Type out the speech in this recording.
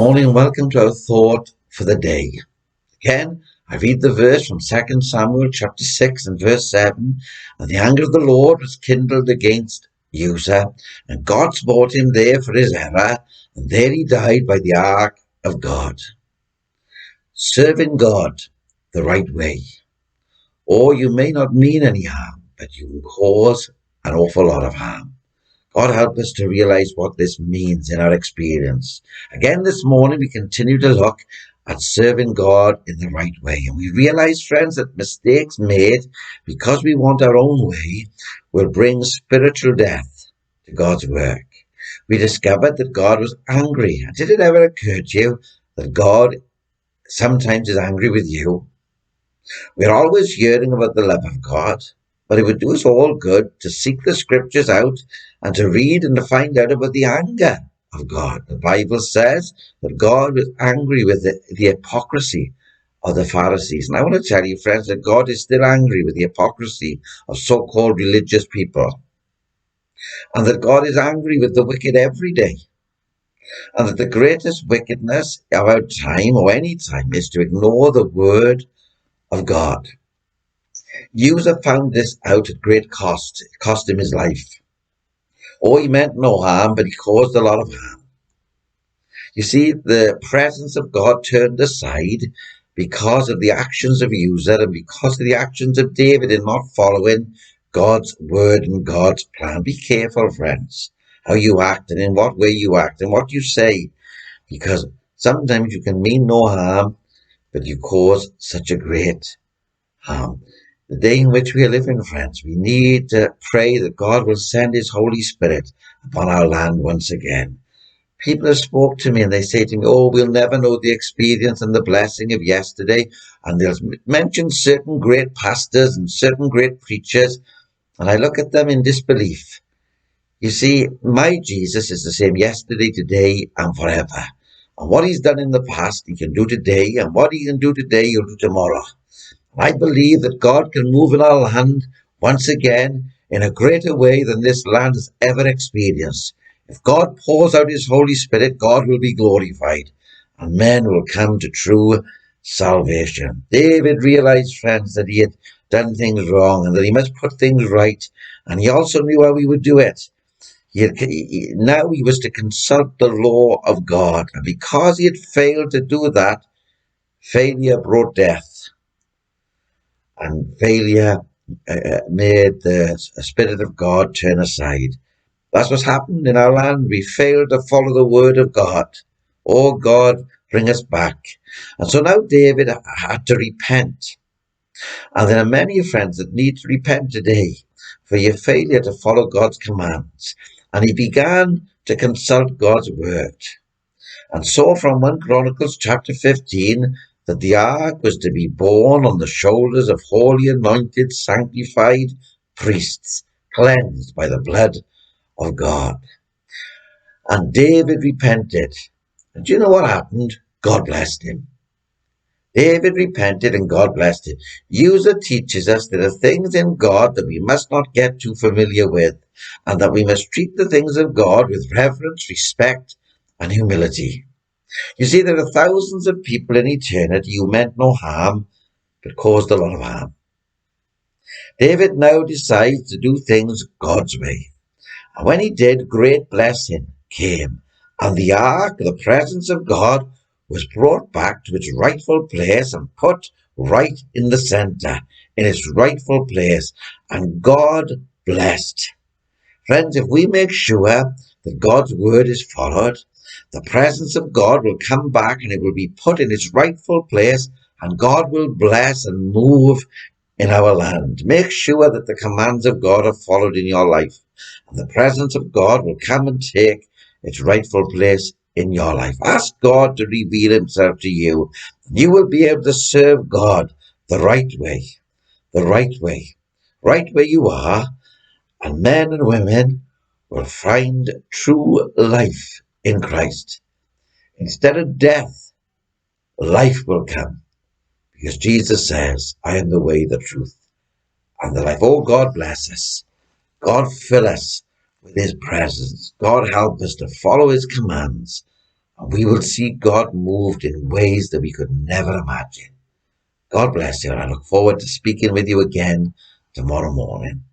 Morning and welcome to our thought for the day. Again, I read the verse from 2 Samuel chapter 6 and verse 7. And the anger of the Lord was kindled against Uzzah, and God smote him there for his error, and there he died by the ark of God. Serving God the right way. Or you may not mean any harm, but you will cause an awful lot of harm. God help us to realize what this means in our experience. Again, this morning we continue to look at serving God in the right way. And we realize, friends, that mistakes made because we want our own way will bring spiritual death to God's work. We discovered that God was angry. Did it ever occur to you that God sometimes is angry with you? We're always hearing about the love of God, but it would do us all good to seek the scriptures out and to read and to find out about the anger of God. The Bible says that God was angry with the hypocrisy of the Pharisees. And I want to tell you, friends, that God is still angry with the hypocrisy of so-called religious people. And that God is angry with the wicked every day. And that the greatest wickedness of our time or any time is to ignore the word of God. Uzzah found this out at great cost. It cost him his life. Oh, he meant no harm, but he caused a lot of harm. You see, the presence of God turned aside because of the actions of Uzzah and because of the actions of David in not following God's word and God's plan. Be careful, friends, how you act and in what way you act and what you say, because sometimes you can mean no harm, but you cause such a great harm. The day in which we are living, friends, we need to pray that God will send his Holy Spirit upon our land once again. People have spoke to me and they say to me, oh, we'll never know the experience and the blessing of yesterday. And they'll mention certain great pastors and certain great preachers. And I look at them in disbelief. You see, my Jesus is the same yesterday, today, and forever. And what he's done in the past, he can do today. And what he can do today, he'll do tomorrow. I believe that God can move in our land once again in a greater way than this land has ever experienced. If God pours out his Holy Spirit, God will be glorified and men will come to true salvation. David realized, friends, that he had done things wrong and that he must put things right. And he also knew how he would do it. Now he was to consult the law of God. And because he had failed to do that, failure brought death. And failure made the Spirit of God turn aside. That's what's happened in our land. We failed to follow the word of God. Oh, God, bring us back. And so now David had to repent. And there are many friends that need to repent today for your failure to follow God's commands. And he began to consult God's word. And so from 1 Chronicles chapter 15, that the ark was to be borne on the shoulders of holy, anointed, sanctified priests, cleansed by the blood of God. And David repented. And do you know what happened? God blessed him. David repented and God blessed him. Uzzah teaches us there are things in God that we must not get too familiar with, and that we must treat the things of God with reverence, respect, and humility. You see, there are thousands of people in eternity who meant no harm, but caused a lot of harm. David now decides to do things God's way. And when he did, great blessing came. And the ark, the presence of God, was brought back to its rightful place and put right in the center, in its rightful place. And God blessed. Friends, if we make sure that God's word is followed, the presence of God will come back and it will be put in its rightful place, and God will bless and move in our land. Make sure that the commands of God are followed in your life, and the presence of God will come and take its rightful place in your life. Ask God to reveal himself to you. You will be able to serve God the right way, right where you are, and men and women will find true life in Christ. Instead of death, life will come. Because Jesus says, I am the way, the truth, and the life. Oh, God bless us. God fill us with his presence. God help us to follow his commands and we will see God moved in ways that we could never imagine. God bless you, and I look forward to speaking with you again tomorrow morning.